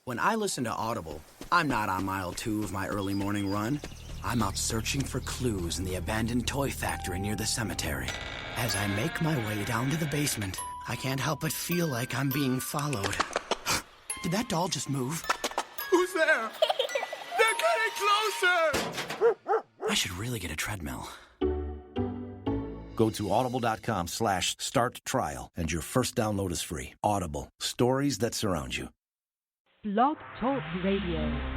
When I listen to Audible, I'm not on mile 2 of my early morning run. I'm out searching for clues in the abandoned toy factory near the cemetery. As I make my way down to the basement, I can't help but feel like I'm being followed. Did that doll just move? Who's there? They're getting closer! I should really get a treadmill. Go to audible.com/start trial and your first download is free. Audible. Stories that surround you. Blog Talk Radio.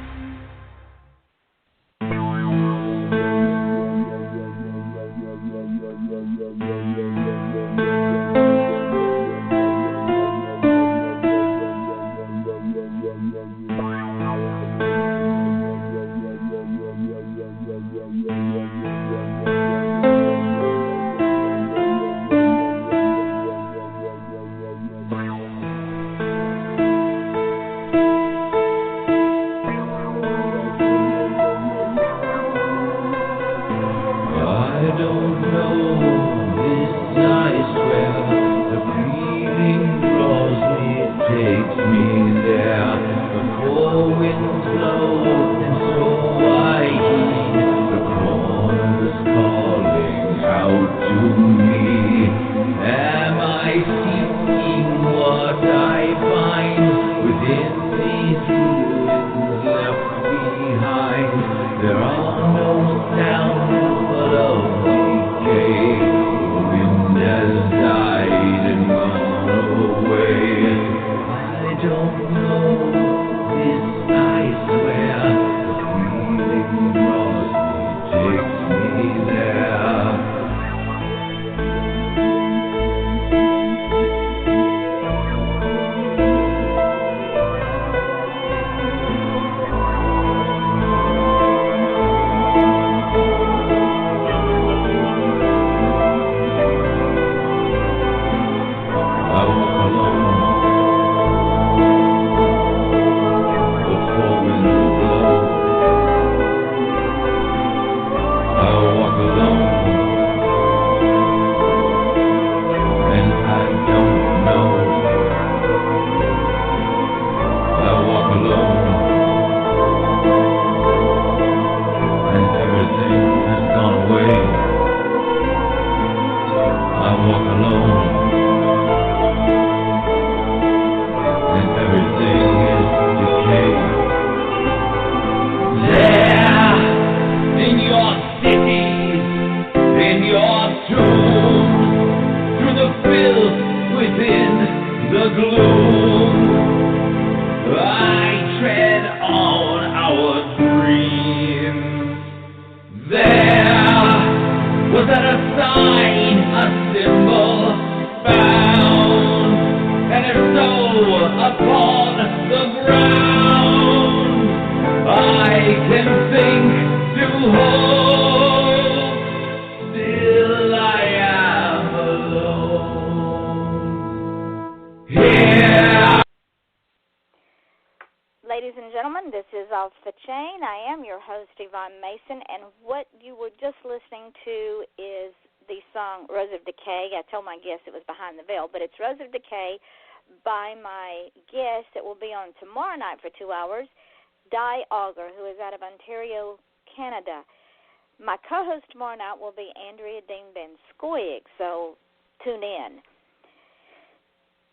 My co-host tomorrow night will be Andrea Dean Ben-Skoig, so tune in.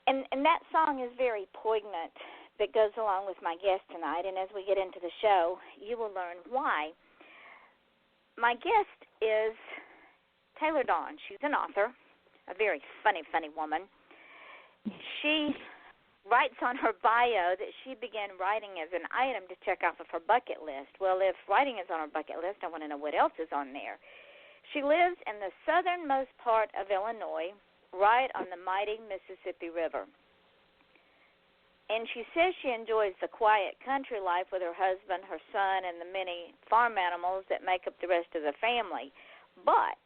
And that song is very poignant that goes along with my guest tonight, and as we get into the show, you will learn why. My guest is Taylor Dawn. She's an author, a very funny woman. She writes on her bio that she began writing as an item to check off of her bucket list. Well, if writing is on her bucket list, I want to know what else is on there. She lives in the southernmost part of Illinois, right on the mighty Mississippi River. And she says she enjoys the quiet country life with her husband, her son, and the many farm animals that make up the rest of the family. But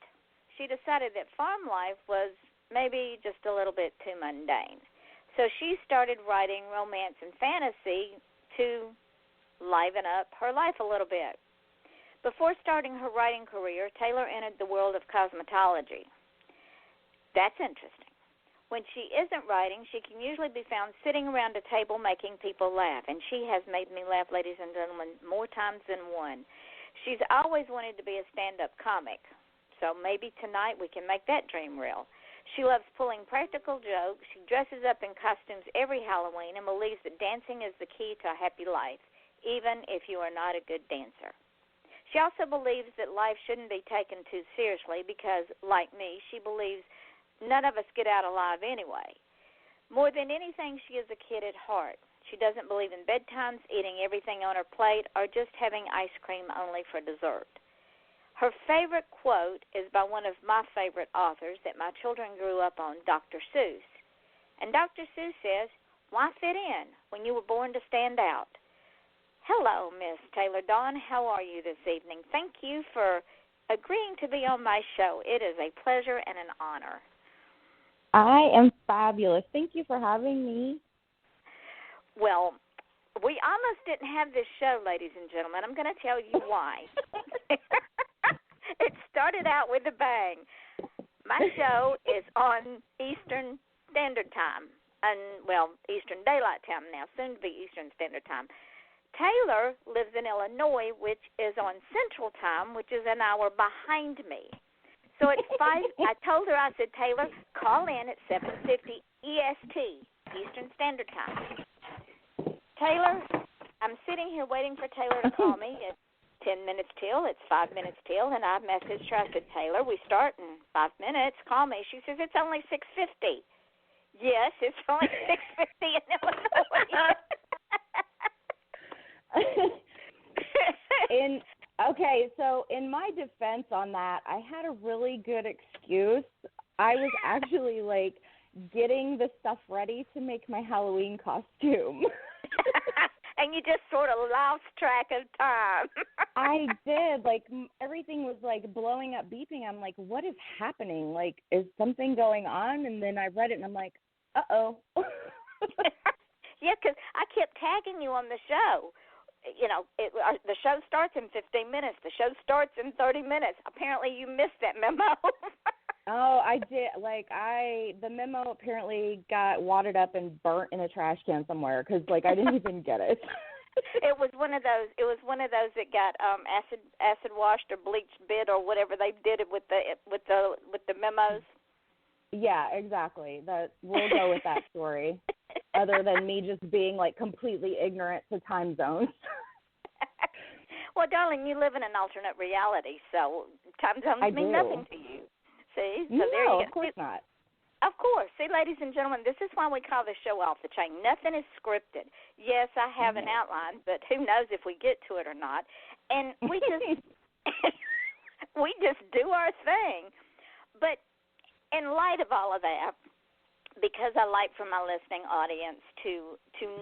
she decided that farm life was maybe just a little bit too mundane. So she started writing romance and fantasy to liven up her life a little bit. Before starting her writing career, Taylor entered the world of cosmetology. That's interesting. When she isn't writing, she can usually be found sitting around a table making people laugh, and she has made me laugh, ladies and gentlemen, more times than one. She's always wanted to be a stand-up comic, so maybe tonight we can make that dream real. She loves pulling practical jokes. She dresses up in costumes every Halloween and believes that dancing is the key to a happy life, even if you are not a good dancer. She also believes that life shouldn't be taken too seriously because, like me, she believes none of us get out alive anyway. More than anything, she is a kid at heart. She doesn't believe in bedtimes, eating everything on her plate, or just having ice cream only for dessert. Her favorite quote is by one of my favorite authors that my children grew up on, Dr. Seuss. And Dr. Seuss says, "Why fit in when you were born to stand out?" Hello, Miss Taylor Dawn. How are you this evening? Thank you for agreeing to be on my show. It is a pleasure and an honor. I am fabulous. Thank you for having me. Well, we almost didn't have this show, ladies and gentlemen. I'm going to tell you why. It started out with a bang. My show is on Eastern Standard Time, and, well, Eastern Daylight Time now, soon to be Eastern Standard Time. Taylor lives in Illinois, which is on Central Time, which is an hour behind me. So at 5, I told her, I said, Taylor, call in at 7:50 EST, Eastern Standard Time. Taylor, I'm sitting here waiting for Taylor to call me at 10 minutes till. It's 5 minutes till, and I messaged her. I said, Taylor, we start in 5 minutes. Call me. She says, it's only 6:50. Yes, it's only 6:50 in Illinois. Okay, so in my defense on that, I had a really good excuse. I was actually, getting the stuff ready to make my Halloween costume. And you just sort of lost track of time. I did. Everything was, blowing up, beeping. I'm like, what is happening? Is something going on? And then I read it, and I'm like, uh-oh. Yeah, because I kept tagging you on the show. The show starts in 15 minutes. The show starts in 30 minutes. Apparently, you missed that memo. Oh, I did. The memo apparently got wadded up and burnt in a trash can somewhere because, I didn't even get it. It was one of those. It was one of those that got acid washed or bleached bit or whatever they did it with the memos. Yeah, exactly. We'll go with that story. Other than me just being completely ignorant to time zones. Well, darling, you live in an alternate reality, so time zones mean nothing to you. See? So there you go. Of course not. Of course. See, ladies and gentlemen, this is why we call this show Off the Chain. Nothing is scripted. Yes, I have an outline, but who knows if we get to it or not. And we just we just do our thing. But in light of all of that, because I like for my listening audience to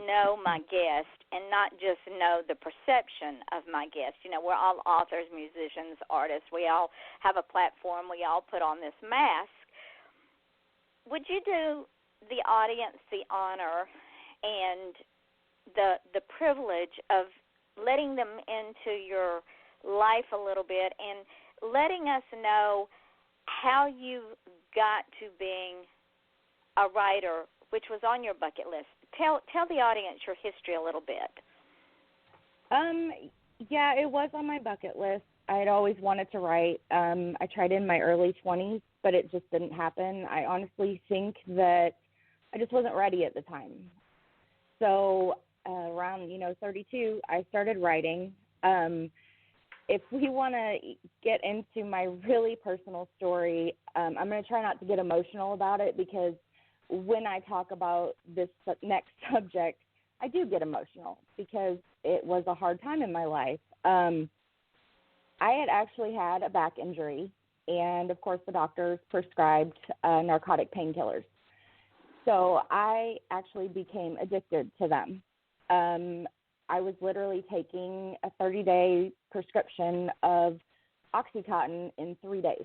know my guest and not just know the perception of my guest. We're all authors, musicians, artists. We all have a platform. We all put on this mask. Would you do the audience the honor and the privilege of letting them into your life a little bit and letting us know how you got to being a writer, which was on your bucket list? Tell the audience your history a little bit. Yeah, it was on my bucket list. I had always wanted to write. I tried in my early 20s, but it just didn't happen. I honestly think that I just wasn't ready at the time. So around, 32, I started writing. If we want to get into my really personal story, I'm going to try not to get emotional about it because when I talk about this next subject, I do get emotional because it was a hard time in my life. I had actually had a back injury, and, of course, the doctors prescribed narcotic painkillers. So I actually became addicted to them. I was literally taking a 30-day prescription of OxyContin in 3 days.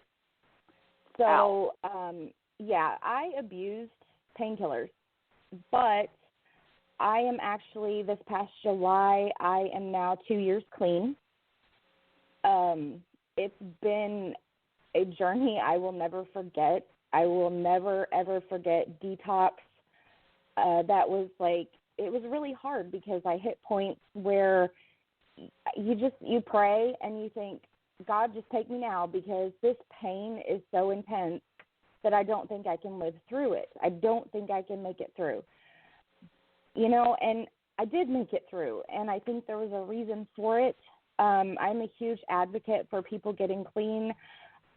So, I abused painkillers, but I am actually, this past July, I am now 2 years clean. It's been a journey I will never forget. I will never, ever forget detox. That was like, it was really hard because I hit points where you pray and you think, God, just take me now, because this pain is so intense that I don't think I can live through it. I don't think I can make it through. And I did make it through, and I think there was a reason for it. I'm a huge advocate for people getting clean.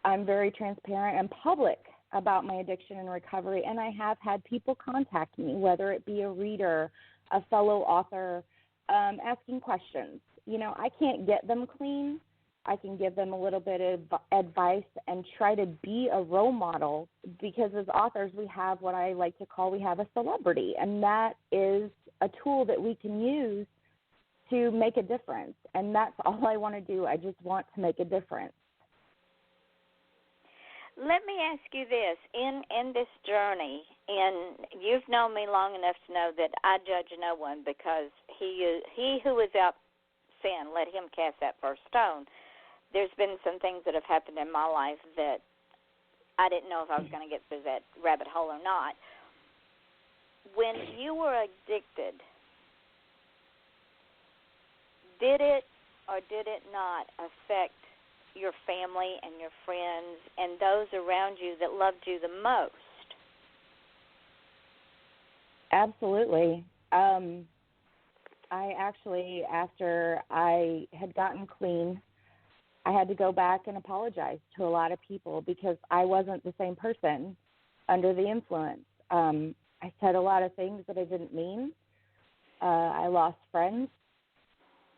I'm very transparent and public about my addiction and recovery, and I have had people contact me, whether it be a reader, a fellow author, asking questions. I can't get them clean. I can give them a little bit of advice and try to be a role model, because as authors we have what I like to call, we have a celebrity, and that is a tool that we can use to make a difference. And that's all I want to do. I just want to make a difference. Let me ask you this. In this journey, and you've known me long enough to know that I judge no one, because he who is out sin, let him cast that first stone. There's been some things that have happened in my life that I didn't know if I was going to get through that rabbit hole or not. When you were addicted, did it or did it not affect your family and your friends and those around you that loved you the most? Absolutely. I actually, after I had gotten clean, I had to go back and apologize to a lot of people, because I wasn't the same person under the influence. I said a lot of things that I didn't mean. I lost friends.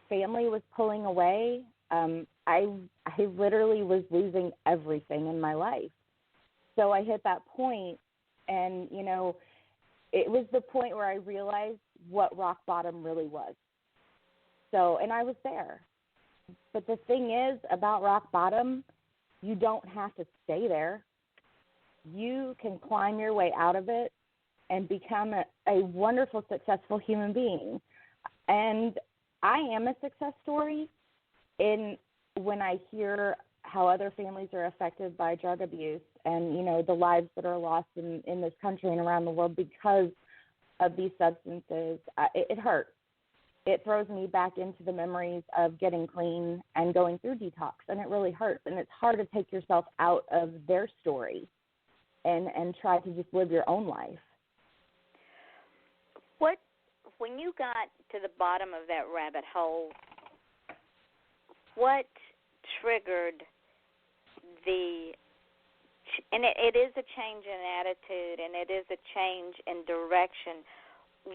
Family was pulling away. I literally was losing everything in my life. So I hit that point, and, it was the point where I realized what rock bottom really was. So, and I was there. But the thing is about rock bottom, you don't have to stay there. You can climb your way out of it and become a wonderful, successful human being. And I am a success story when I hear how other families are affected by drug abuse and, the lives that are lost in this country and around the world because of these substances. It hurts. It throws me back into the memories of getting clean and going through detox, and it really hurts. And it's hard to take yourself out of their story and try to just live your own life. When you got to the bottom of that rabbit hole, what triggered and it is a change in attitude, and it is a change in direction.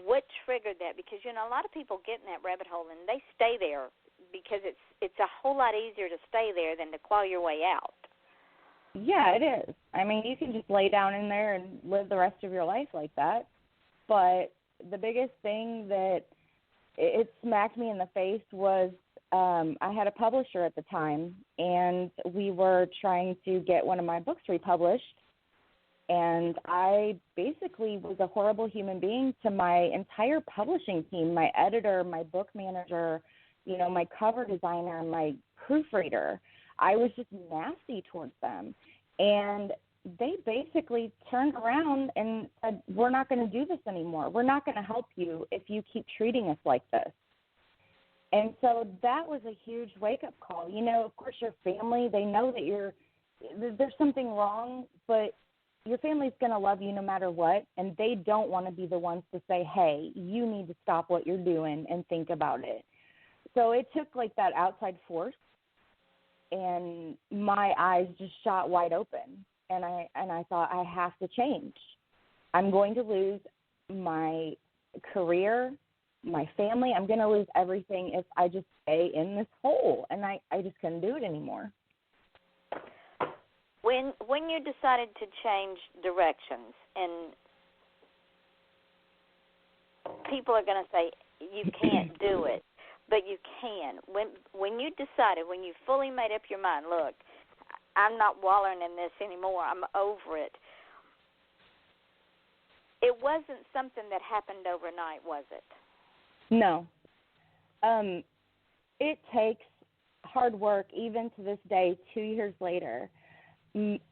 What triggered that? Because, a lot of people get in that rabbit hole and they stay there because it's a whole lot easier to stay there than to claw your way out. Yeah, it is. I mean, you can just lay down in there and live the rest of your life like that. But the biggest thing that it smacked me in the face was I had a publisher at the time, and we were trying to get one of my books republished. And I basically was a horrible human being to my entire publishing team, my editor, my book manager, my cover designer, my proofreader. I was just nasty towards them. And they basically turned around and said, we're not going to do this anymore. We're not going to help you if you keep treating us like this. And so that was a huge wake-up call. Of course, your family, they know that there's something wrong, but your family's going to love you no matter what, and they don't want to be the ones to say, hey, you need to stop what you're doing and think about it. So it took like that outside force, and my eyes just shot wide open, and I thought, I have to change. I'm going to lose my career, my family. I'm going to lose everything if I just stay in this hole, and I just couldn't do it anymore. When you decided to change directions, and people are going to say you can't do it, but you can. When you decided, when you fully made up your mind, look, I'm not wallowing in this anymore, I'm over it. It wasn't something that happened overnight, was it? No. It takes hard work, even to this day, 2 years later.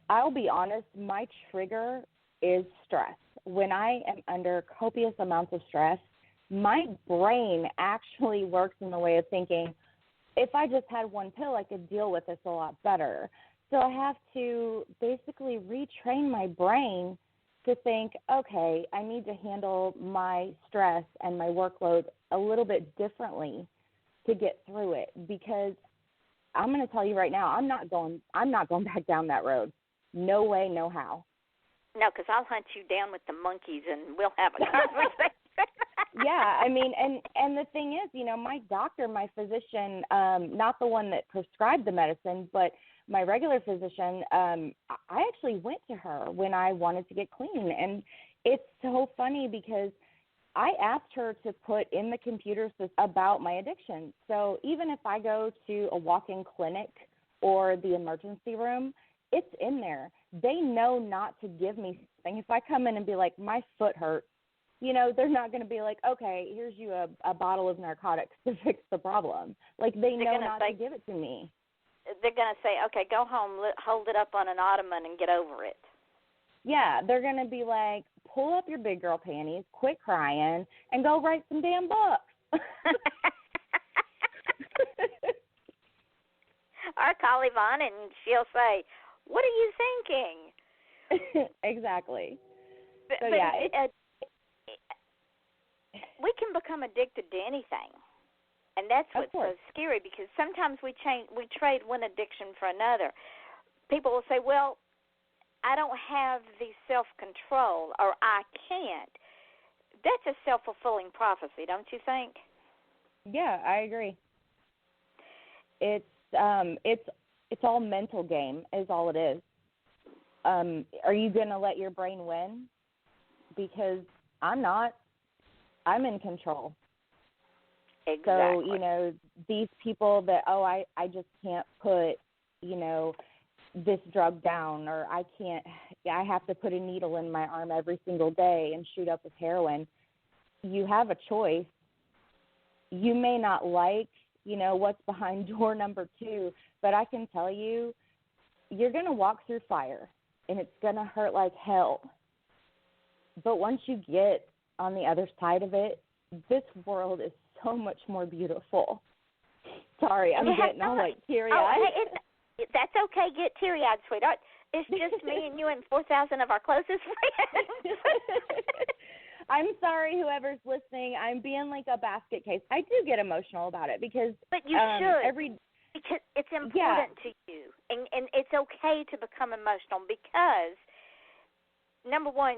I'll be honest, my trigger is stress. When I am under copious amounts of stress, my brain actually works in the way of thinking, if I just had one pill, I could deal with this a lot better. So I have to basically retrain my brain to think, okay, I need to handle my stress and my workload a little bit differently to get through it, because I'm going to tell you right now, I'm not going back down that road. No way, no how. No, because I'll hunt you down with the monkeys and we'll have a conversation. Yeah, I mean, and the thing is, you know, my doctor, my physician, not the one that prescribed the medicine, but my regular physician, I actually went to her when I wanted to get clean. And it's so funny because I asked her to put in the computer system about my addiction. So even if I go to a walk-in clinic or the emergency room, it's in there. They know not to give me something. If I come in and be like, my foot hurts, you know, they're not going to be like, okay, here's you a bottle of narcotics to fix the problem. Like, they know not to give it to me. They're going to say, okay, go home, hold it up on an ottoman and get over it. Yeah, they're going to be like, pull up your big girl panties, quit crying, and go write some damn books. Or call Yvonne and she'll say, what are you thinking? Exactly. But yeah. We can become addicted to anything. And that's what's so scary, because sometimes we trade one addiction for another. People will say, well, I don't have the self-control, or I can't. That's a self-fulfilling prophecy, don't you think? Yeah, I agree. It's all mental game is all it is. Are you going to let your brain win? Because I'm not. I'm in control. Exactly. So, you know, these people that, I just can't put, you know, this drug down, or I have to put a needle in my arm every single day and shoot up with heroin. You have a choice. You may not like, you know, what's behind door number 2, but I can tell you, you're going to walk through fire, and it's going to hurt like hell. But once you get on the other side of it, this world is so much more beautiful. Sorry, I'm getting all like teary-eyed. That's okay. Get teary-eyed, sweetheart. It's just me and you and 4,000 of our closest friends. I'm sorry, whoever's listening. I'm being like a basket case. I do get emotional about it because. But you should. Because it's important to you, and it's okay to become emotional because, number one,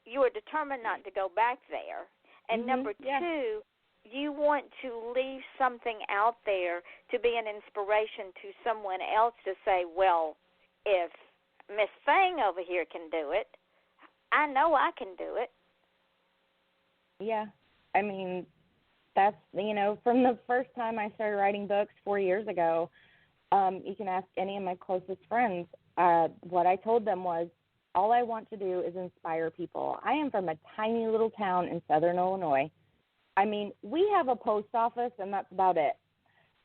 you are determined not to go back there, and number two, you want to leave something out there to be an inspiration to someone else to say, well, if Miss Thing over here can do it, I know I can do it. Yeah. I mean, that's, you know, from the first time I started writing books 4 years ago, you can ask any of my closest friends. What I told them was, all I want to do is inspire people. I am from a tiny little town in southern Illinois. I mean, we have a post office, and that's about it.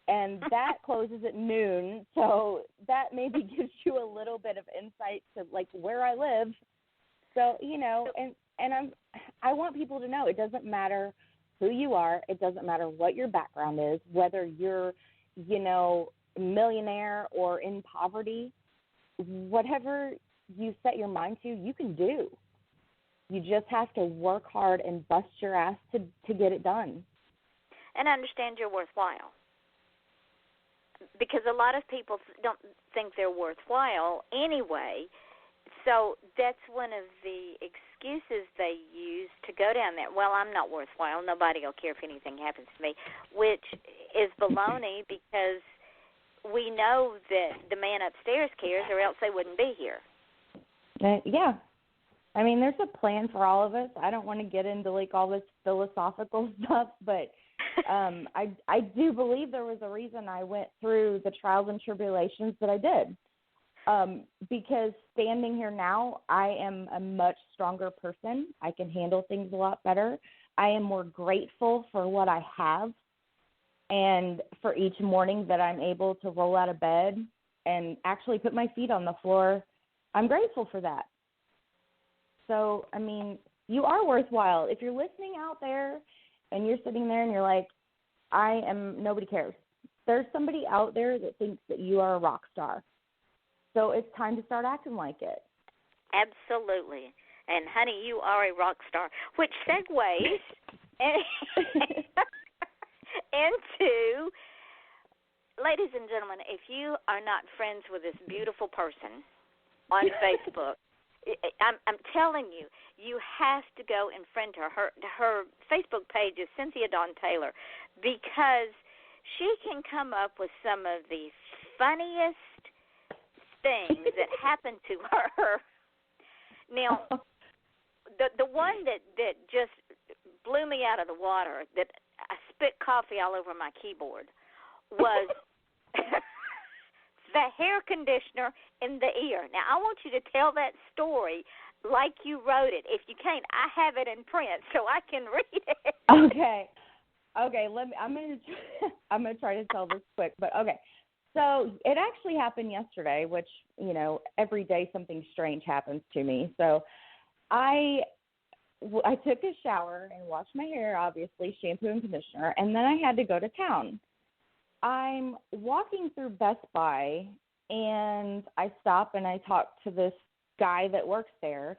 And that closes at noon, so that maybe gives you a little bit of insight to, like, where I live. So, you know, and I want people to know it doesn't matter who you are. It doesn't matter what your background is, whether you're, you know, a millionaire or in poverty. Whatever you set your mind to, you can do. You just have to work hard and bust your ass to get it done. And understand you're worthwhile. Because a lot of people don't think they're worthwhile anyway. So that's one of the excuses they use to go down there. Well, I'm not worthwhile. Nobody will care if anything happens to me, which is baloney because we know that the man upstairs cares or else they wouldn't be here. Yeah. I mean, there's a plan for all of us. I don't want to get into, like, all this philosophical stuff, but I do believe there was a reason I went through the trials and tribulations that I did. Because standing here now, I am a much stronger person. I can handle things a lot better. I am more grateful for what I have and for each morning that I'm able to roll out of bed and actually put my feet on the floor, I'm grateful for that. So, I mean, you are worthwhile. If you're listening out there and you're sitting there and you're like, nobody cares. There's somebody out there that thinks that you are a rock star. So it's time to start acting like it. Absolutely. And, honey, you are a rock star, which segues into, ladies and gentlemen, if you are not friends with this beautiful person on Facebook, I'm telling you, you have to go and friend her. Her Facebook page is Cynthia Dawn Taylor, because she can come up with some of the funniest things that happen to her. Now, the one that just blew me out of the water, that I spit coffee all over my keyboard, was the hair conditioner in the ear. Now, I want you to tell that story like you wrote it. If you can't, I have it in print so I can read it. Okay. I'm gonna try to tell this quick, but okay. So it actually happened yesterday, which, you know, every day something strange happens to me. So I took a shower and washed my hair, obviously, shampoo and conditioner, and then I had to go to town. I'm walking through Best Buy, and I stop and I talk to this guy that works there,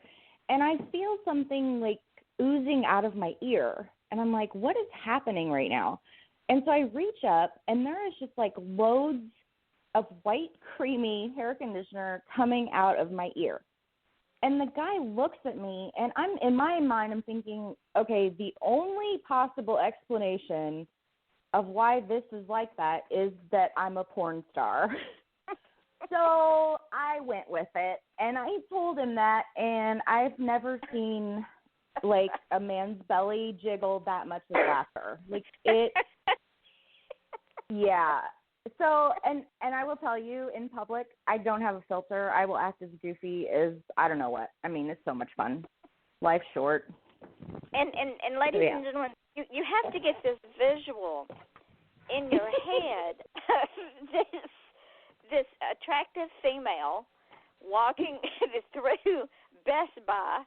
and I feel something like oozing out of my ear. And I'm like, what is happening right now? And so I reach up, and there is just like loads of white, creamy hair conditioner coming out of my ear. And the guy looks at me, and in my mind, I'm thinking, okay, the only possible explanation of why this is like that is that I'm a porn star. So I went with it, and I told him that, and I've never seen like a man's belly jiggle that much with laughter. Like it, yeah. So, and I will tell you, in public, I don't have a filter. I will act as goofy as I don't know what. I mean, it's so much fun. Life's short. And ladies and gentlemen, you have to get this visual in your head. this attractive female walking through Best Buy.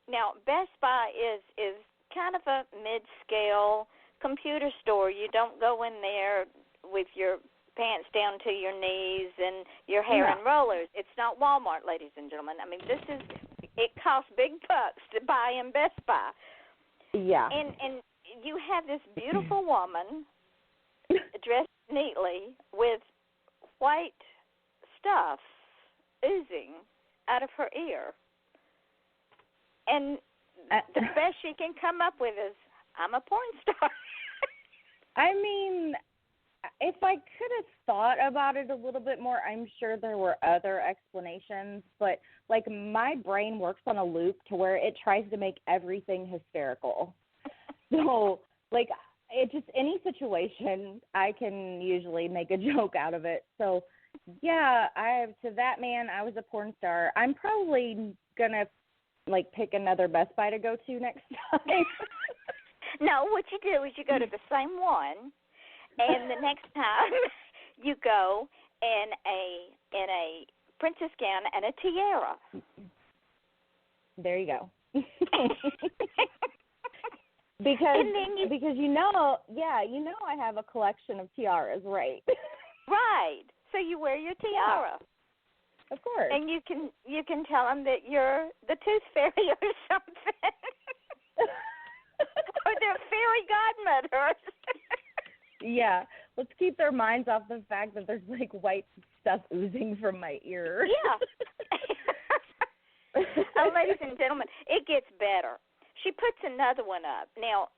Now, Best Buy is kind of a mid-scale computer store. You don't go in there with your pants down to your knees and your hair in rollers. It's not Walmart, ladies and gentlemen. I mean, it costs big bucks to buy in Best Buy. Yeah. And you have this beautiful woman dressed neatly with white stuff oozing out of her ear. And the best she can come up with is, I'm a porn star. I mean, if I could have thought about it a little bit more, I'm sure there were other explanations. But, like, my brain works on a loop to where it tries to make everything hysterical. So, like, it just any situation, I can usually make a joke out of it. So, yeah, to that man, I was a porn star. I'm probably going to, like, pick another Best Buy to go to next time. No, what you do is you go to the same one, and the next time you go in a princess gown and a tiara. There you go. Because you know I have a collection of tiaras, right? Right. So you wear your tiara. Yeah, of course. And you can tell them that you're the tooth fairy or something. Or they're fairy godmothers. Yeah. Let's keep their minds off the fact that there's like white stuff oozing from my ear. Yeah. Ladies and gentlemen, it gets better. She puts another one up. Now,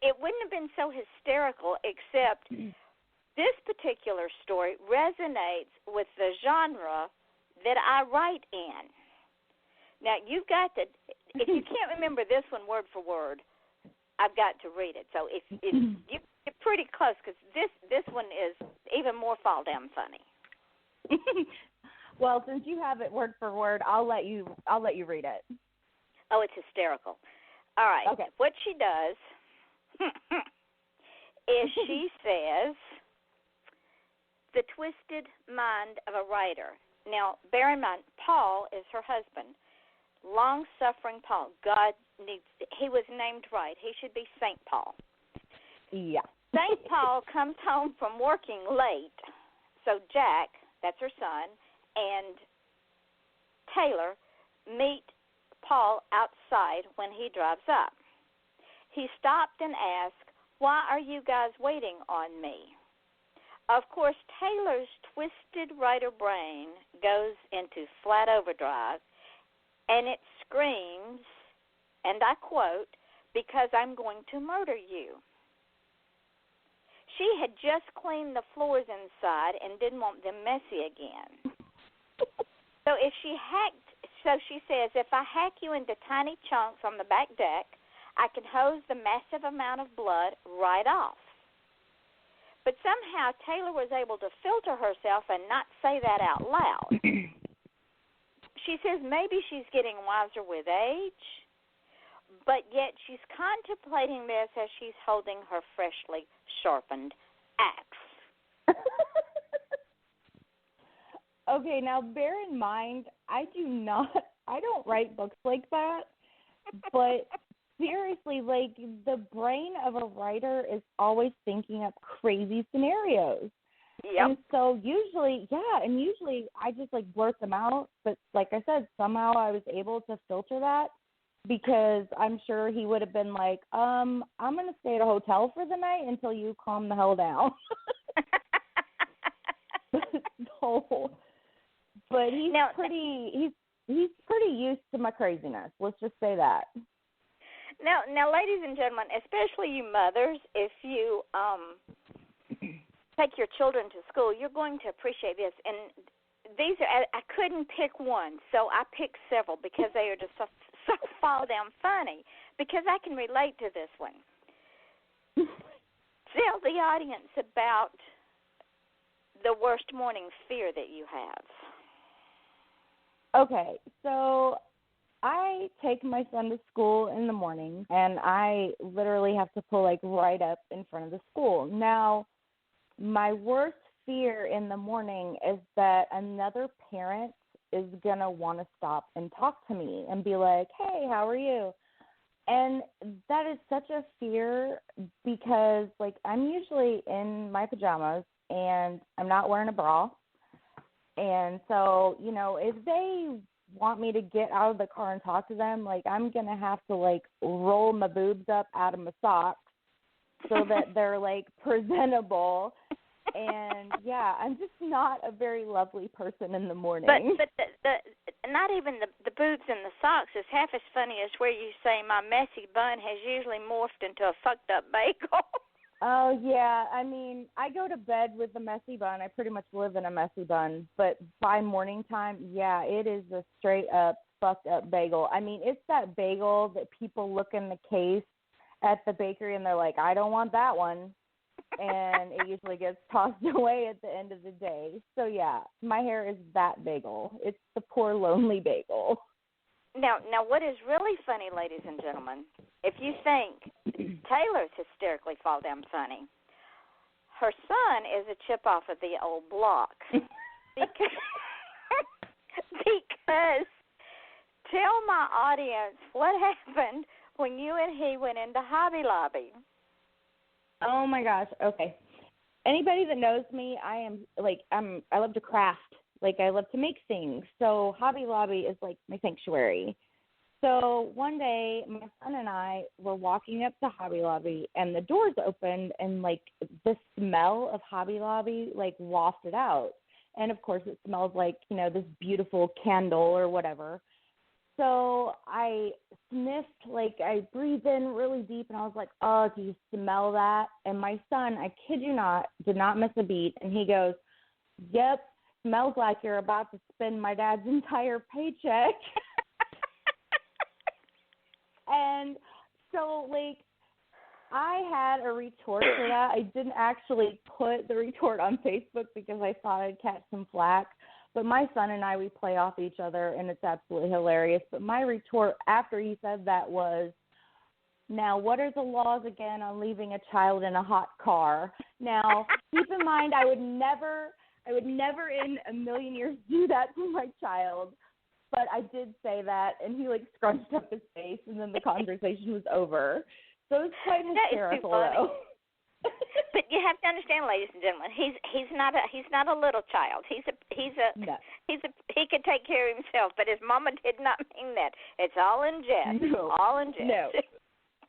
it wouldn't have been so hysterical except this particular story resonates with the genre that I write in. Now, you've got to, if you can't remember this one word for word, I've got to read it. So if you're pretty close, because this one is even more fall down funny. Well, since you have it word for word, I'll let you read it. Oh, it's hysterical. All right. Okay. What she does is she says, The twisted mind of a writer. Now, bear in mind, Paul is her husband. Long-suffering Paul. He was named right. He should be St. Paul. Yeah. St. Paul comes home from working late. So Jack, that's her son, and Taylor meet Paul outside when he drives up. He stopped and asked, "Why are you guys waiting on me?" Of course, Taylor's twisted writer brain goes into flat overdrive, and it screams, and I quote, "Because I'm going to murder you." She had just cleaned the floors inside and didn't want them messy again. So she says, "If I hack you into tiny chunks on the back deck, I can hose the massive amount of blood right off." But somehow Taylor was able to filter herself and not say that out loud. She says maybe she's getting wiser with age, but yet she's contemplating this as she's holding her freshly sharpened axe. Okay, now bear in mind, I don't write books like that, but seriously, like, the brain of a writer is always thinking up crazy scenarios. Yep. And so usually I just, like, blurt them out. But like I said, somehow I was able to filter that because I'm sure he would have been like, I'm going to stay at a hotel for the night until you calm the hell down. But he's pretty used to my craziness. Let's just say that. Now, ladies and gentlemen, especially you mothers, if you take your children to school, you're going to appreciate this. And these are, I couldn't pick one, so I picked several because they are just so fall down funny, because I can relate to this one. Tell the audience about the worst morning fear that you have. Okay, so I take my son to school in the morning, and I literally have to pull, like, right up in front of the school. Now, my worst fear in the morning is that another parent is going to want to stop and talk to me and be like, "Hey, how are you?" And that is such a fear because, like, I'm usually in my pajamas, and I'm not wearing a bra. And so, you know, if they want me to get out of the car and talk to them, like, I'm going to have to, like, roll my boobs up out of my socks so that they're, like, presentable. And, yeah, I'm just not a very lovely person in the morning. But the not even the boobs and the socks is half as funny as where you say my messy bun has usually morphed into a fucked up bagel. Oh, yeah. I mean, I go to bed with a messy bun. I pretty much live in a messy bun. But by morning time, yeah, it is a straight-up fucked up bagel. I mean, it's that bagel that people look in the case at the bakery and they're like, "I don't want that one." And it usually gets tossed away at the end of the day. So, yeah, my hair is that bagel. It's the poor, lonely bagel. Now, what is really funny, ladies and gentlemen, if you think Taylor's hysterically fall down funny, her son is a chip off of the old block. because tell my audience what happened when you and he went into Hobby Lobby. Oh my gosh. Okay. Anybody that knows me, I love to craft. Like, I love to make things. So Hobby Lobby is like my sanctuary. So one day my son and I were walking up to Hobby Lobby and the doors opened and, like, the smell of Hobby Lobby, like, wafted out. And of course it smells like, you know, this beautiful candle or whatever. So I sniffed, like, I breathed in really deep, and I was like, "Oh, do you smell that?" And my son, I kid you not, did not miss a beat, and he goes, "Yep, smells like you're about to spend my dad's entire paycheck." And so, like, I had a retort for that. I didn't actually put the retort on Facebook because I thought I'd catch some flack. But my son and I, we play off each other, and it's absolutely hilarious. But my retort after he said that was, "Now, what are the laws again on leaving a child in a hot car?" Now, keep in mind, I would never I would never in a million years do that to my child. But I did say that, and he, like, scrunched up his face, and then the conversation was over. So it was quite hysterical, though. But you have to understand, ladies and gentlemen, he's not a little child. He could take care of himself. But his mama did not mean that. It's all in jest. No. All in jest. No.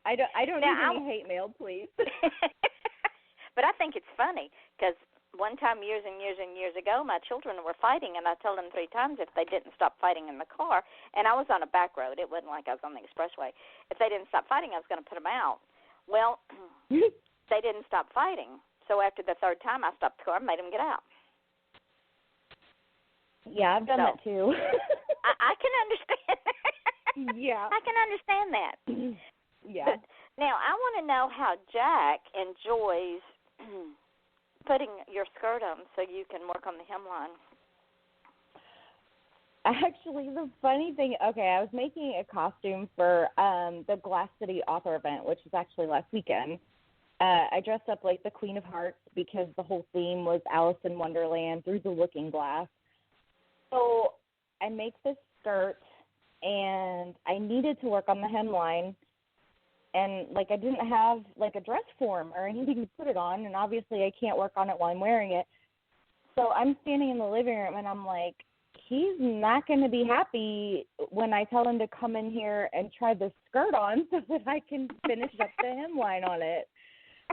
I don't need any hate mail, please. But I think it's funny because one time years and years and years ago, my children were fighting, and I told them 3 times if they didn't stop fighting in the car, and I was on a back road. It wasn't like I was on the expressway. If they didn't stop fighting, I was going to put them out. Well, they didn't stop fighting. So after the 3rd time, I stopped the car and made them get out. Yeah, I've done that too. I can understand. Yeah. I can understand that. Yeah. But now, I want to know how Jack enjoys putting your skirt on so you can work on the hemline. Actually, the funny thing, okay, I was making a costume for the Glass City author event, which was actually last weekend. I dressed up like the Queen of Hearts because the whole theme was Alice in Wonderland through the looking glass. So I make this skirt, and I needed to work on the hemline. And, like, I didn't have, like, a dress form or anything to put it on, and obviously I can't work on it while I'm wearing it. So I'm standing in the living room, and I'm like, he's not going to be happy when I tell him to come in here and try the skirt on so that I can finish up the hemline on it.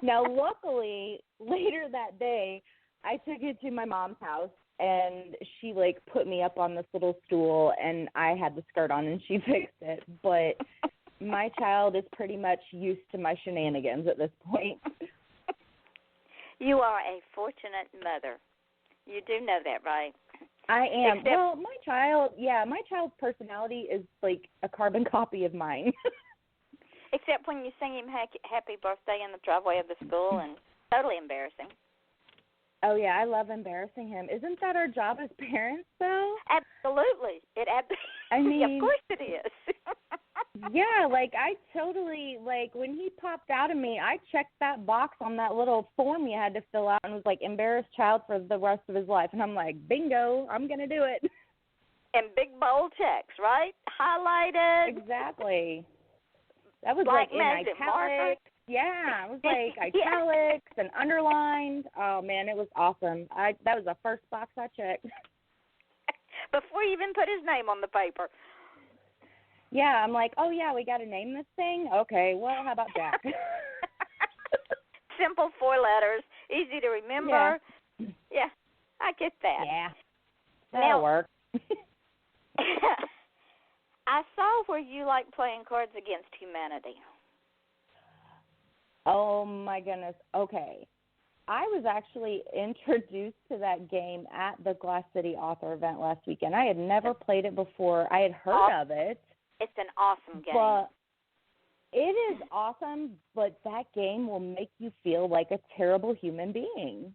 Now, luckily, later that day, I took it to my mom's house, and she, like, put me up on this little stool, and I had the skirt on, and she fixed it. But my child is pretty much used to my shenanigans at this point. You are a fortunate mother. You do know that, right? I am. Well, my child's personality is like a carbon copy of mine. Except when you sing him happy birthday in the driveway of the school, and totally embarrassing. Oh, yeah, I love embarrassing him. Isn't that our job as parents, though? Absolutely. I mean, of course it is. Yeah, like, I totally, like, when he popped out of me, I checked that box on that little form you had to fill out and was like, embarrassed child for the rest of his life. And I'm like, bingo, I'm going to do it. And big bold checks, right? Highlighted. Exactly. That was Black like in italics. Yeah, it was like italics and underlined. Oh, man, it was awesome. That was the first box I checked. Before you even put his name on the paper. Yeah, I'm like, oh, yeah, we got to name this thing? Okay, well, how about Jack? Simple 4 letters, easy to remember. Yeah, I get that. Yeah, that'll work. I saw where you like playing Cards Against Humanity. Oh, my goodness. Okay. I was actually introduced to that game at the Glass City author event last weekend. I had never played it before. I had heard of it. It's an awesome game. But it is awesome, but that game will make you feel like a terrible human being.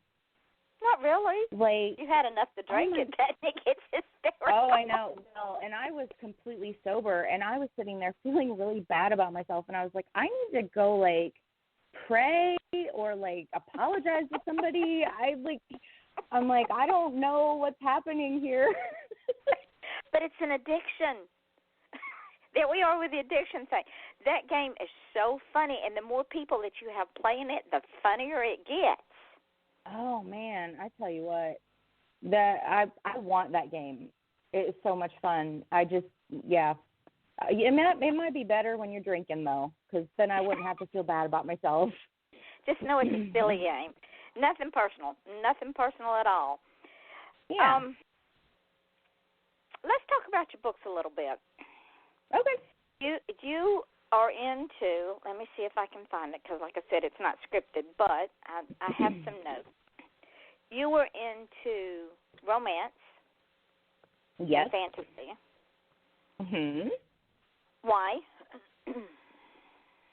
Not really. Like, you had enough to drink it. That it's hysterical. Oh, I know. Well, and I was completely sober, and I was sitting there feeling really bad about myself, and I was like, I need to go, like, pray or, like, apologize to somebody. I'm like, I don't know what's happening here. But it's an addiction. There we are with the addiction thing. That game is so funny, and the more people that you have playing it, the funnier it gets. Oh, man, I tell you what, I want that game. It is so much fun. It might be better when you're drinking, though, because then I wouldn't have to feel bad about myself. Just know it's a silly game. Nothing personal. Nothing personal at all. Yeah. Let's talk about your books a little bit. Okay. You are into, let me see if I can find it, because like I said, it's not scripted, but I have some notes. You were into romance. Yes. And fantasy. Mm-hmm. Why?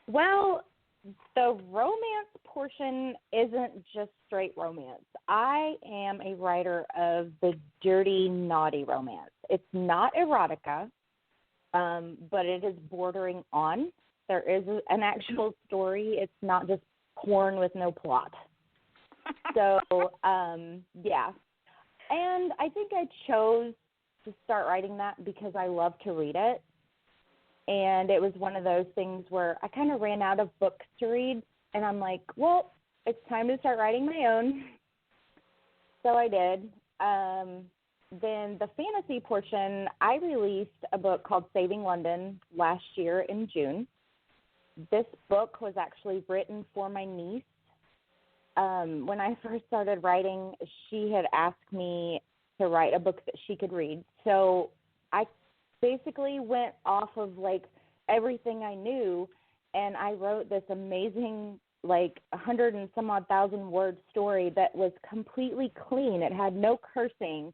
Well, the romance portion isn't just straight romance. I am a writer of the dirty, naughty romance. It's not erotica. But it is bordering on. There is an actual story. It's not just porn with no plot. So, yeah. And I think I chose to start writing that because I love to read it. And it was one of those things where I kind of ran out of books to read, and I'm like, well, it's time to start writing my own. So I did. Then the fantasy portion, I released a book called Saving London last year in June. This book was actually written for my niece. When I first started writing, she had asked me to write a book that she could read. So I basically went off of, like, everything I knew, and I wrote this amazing, like, 100 and some odd thousand word story that was completely clean. It had no cursing,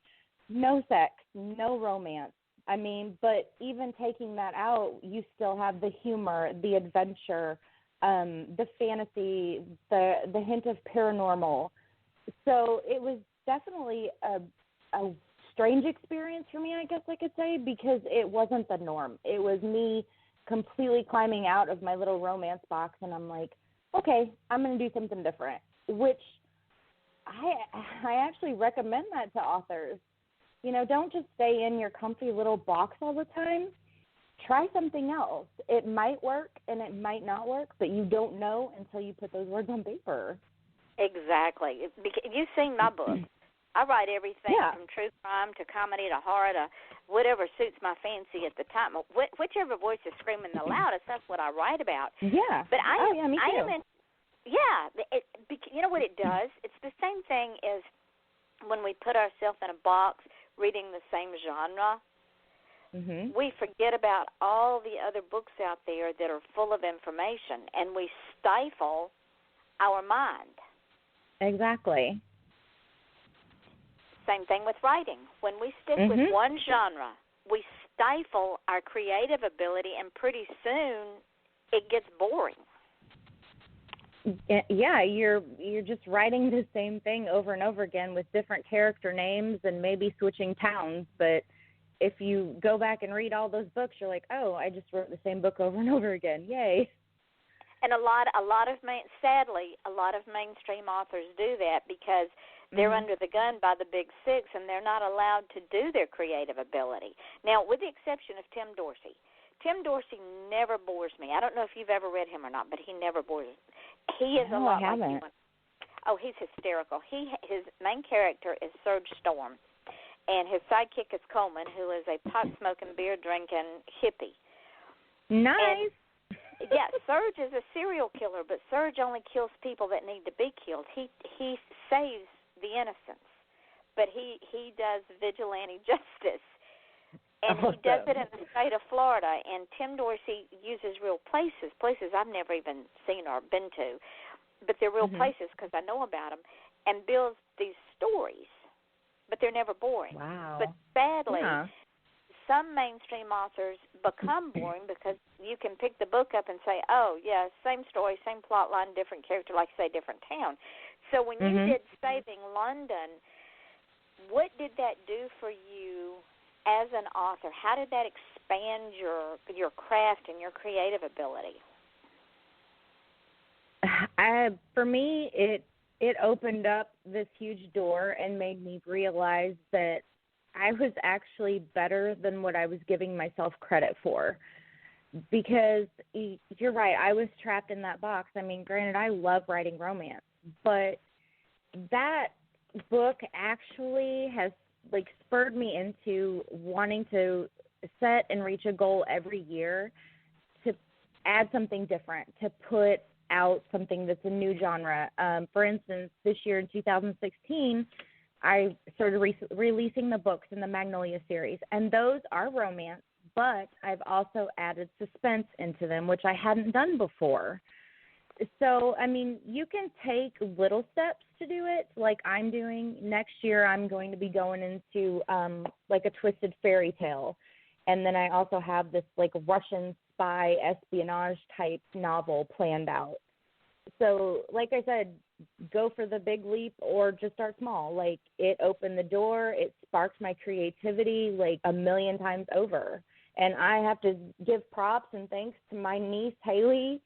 no sex, no romance. I mean, but even taking that out, you still have the humor, the adventure, the fantasy, the hint of paranormal. So it was definitely a strange experience for me, I guess I could say, because it wasn't the norm. It was me completely climbing out of my little romance box, and I'm like, okay, I'm going to do something different, which I actually recommend that to authors. You know, don't just stay in your comfy little box all the time. Try something else. It might work and it might not work, but you don't know until you put those words on paper. Exactly. You've seen my book. I write everything from true crime to comedy to horror to whatever suits my fancy at the time. Whichever voice is screaming the loudest, that's what I write about. Yeah. But me too. You know what it does? It's the same thing as when we put ourselves in a box reading the same genre. Mm-hmm. We forget about all the other books out there that are full of information, and we stifle our mind. Exactly. Same thing with writing. When we stick with one genre, we stifle our creative ability, and pretty soon it gets boring. Yeah, you're just writing the same thing over and over again with different character names and maybe switching towns. But if you go back and read all those books, you're like, oh, I just wrote the same book over and over again. Yay. And sadly, a lot of mainstream authors do that because they're under the gun by the big six, and they're not allowed to do their creative ability. Now, with the exception of Tim Dorsey. Tim Dorsey never bores me. I don't know if you've ever read him or not, but he never bores me. He is a lot like you. Oh, he's hysterical. His main character is Serge Storm, and his sidekick is Coleman, who is a pot-smoking, beer-drinking hippie. Nice. And, Serge is a serial killer, but Serge only kills people that need to be killed. He saves the innocents, but he does vigilante justice. And he does it in the state of Florida. And Tim Dorsey uses real places I've never even seen or been to, but they're real places because I know about them, and builds these stories, but they're never boring. Wow. But sadly, some mainstream authors become boring because you can pick the book up and say, oh, yeah, same story, same plot line, different character, like, say, different town. So when you did Saving London, what did that do for you as an author? How did that expand your craft and your creative ability? For me, it opened up this huge door and made me realize that I was actually better than what I was giving myself credit for. Because you're right, I was trapped in that box. I mean, granted, I love writing romance, but that book actually has spurred me into wanting to set and reach a goal every year to add something different, to put out something that's a new genre. For instance, this year in 2016, I started releasing the books in the Magnolia series, and those are romance, but I've also added suspense into them, which I hadn't done before. So, I mean, you can take little steps to do it, like I'm doing. Next year, I'm going to be going into, a twisted fairy tale. And then I also have this, Russian spy espionage type novel planned out. So, like I said, go for the big leap or just start small. It opened the door. It sparked my creativity, a million times over. And I have to give props and thanks to my niece, Haley,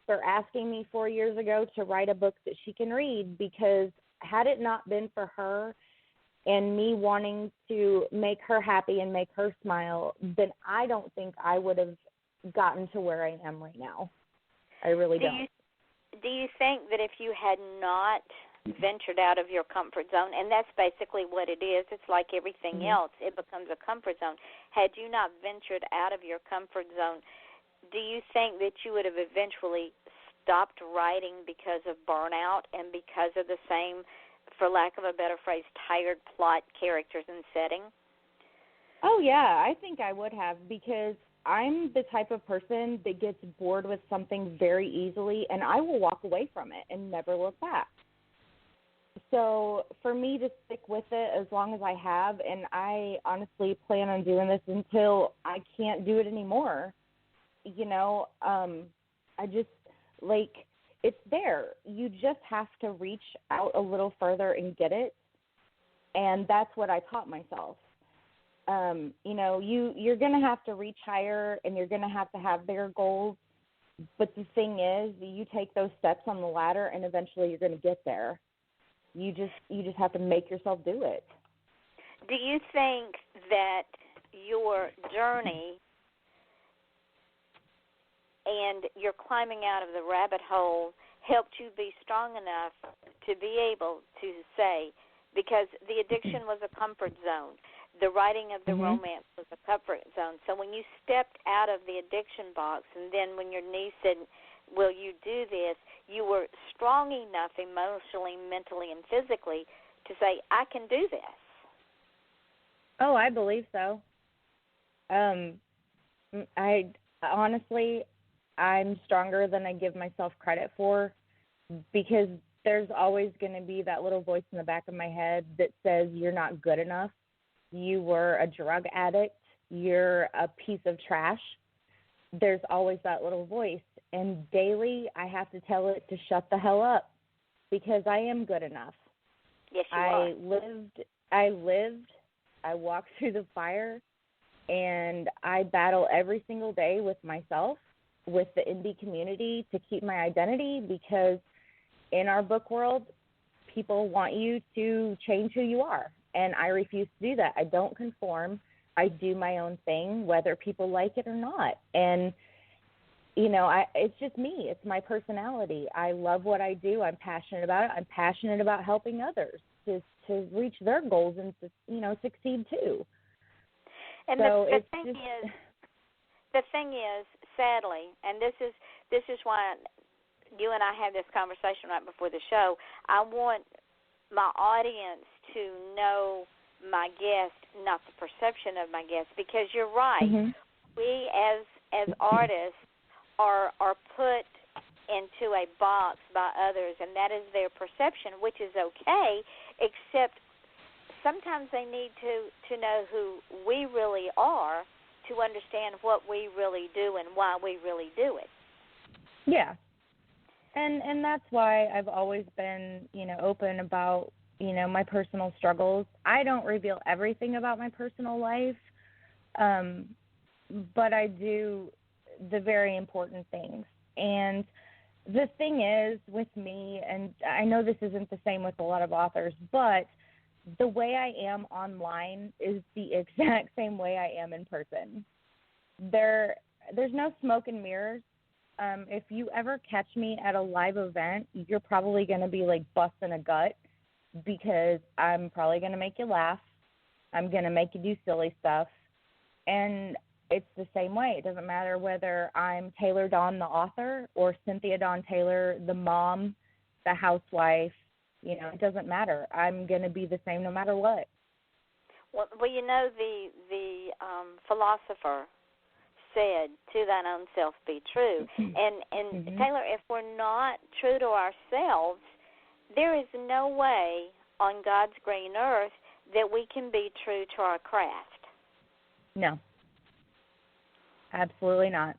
for asking me 4 years ago to write a book that she can read, because had it not been for her, and me wanting to make her happy and make her smile, then I don't think I would have gotten to where I am right now. I really don't. Do you think that if you had not ventured out of your comfort zone, and that's basically what it is, it's like everything else, it becomes a comfort zone. Had you not ventured out of your comfort zone, do you think that you would have eventually stopped writing because of burnout and because of the same, for lack of a better phrase, tired plot, characters, and setting? Oh, yeah, I think I would have, because I'm the type of person that gets bored with something very easily, and I will walk away from it and never look back. So for me to stick with it as long as I have, and I honestly plan on doing this until I can't do it anymore, you know, I just, like, it's there. You just have to reach out a little further and get it, and that's what I taught myself. You know, you're going to have to reach higher, and you're going to have bigger goals, but the thing is, you take those steps on the ladder, and eventually you're going to get there. You just have to make yourself do it. Do you think that your journey and your climbing out of the rabbit hole helped you be strong enough to be able to say, because the addiction was a comfort zone, the writing of the romance was a comfort zone. So when you stepped out of the addiction box, and then when your niece said, will you do this, you were strong enough emotionally, mentally, and physically to say, I can do this. Oh, I believe so. I honestly, I'm stronger than I give myself credit for, because there's always going to be that little voice in the back of my head that says you're not good enough. You were a drug addict. You're a piece of trash. There's always that little voice. And daily I have to tell it to shut the hell up, because I am good enough. Yes, you are. I walked through the fire, and I battle every single day with myself, with the indie community, to keep my identity, because in our book world, people want you to change who you are, and I refuse to do that. I don't conform. I do my own thing, whether people like it or not. And, you know, it's just me. It's my personality. I love what I do. I'm passionate about it. I'm passionate about helping others to reach their goals and to, you know, succeed too. And so the thing is, sadly, and this is why you and I had this conversation right before the show, I want my audience to know my guest, not the perception of my guest, because you're right. We as artists are put into a box by others, and that is their perception, which is okay, except sometimes they need to know who we really are to understand what we really do and why we really do it. Yeah. And that's why I've always been, you know, open about, you know, my personal struggles. I don't reveal everything about my personal life, but I do the very important things. And the thing is with me, and I know this isn't the same with a lot of authors, but the way I am online is the exact same way I am in person. There's no smoke and mirrors. If you ever catch me at a live event, you're probably going to be like busting a gut, because I'm probably going to make you laugh. I'm going to make you do silly stuff. And it's the same way. It doesn't matter whether I'm Taylor Dawn, the author, or Cynthia Dawn Taylor, the mom, the housewife. You know, it doesn't matter. I'm going to be the same no matter what. Well, you know, the philosopher said, to thine own self be true. And Taylor, if we're not true to ourselves, there is no way on God's green earth that we can be true to our craft. No. Absolutely not.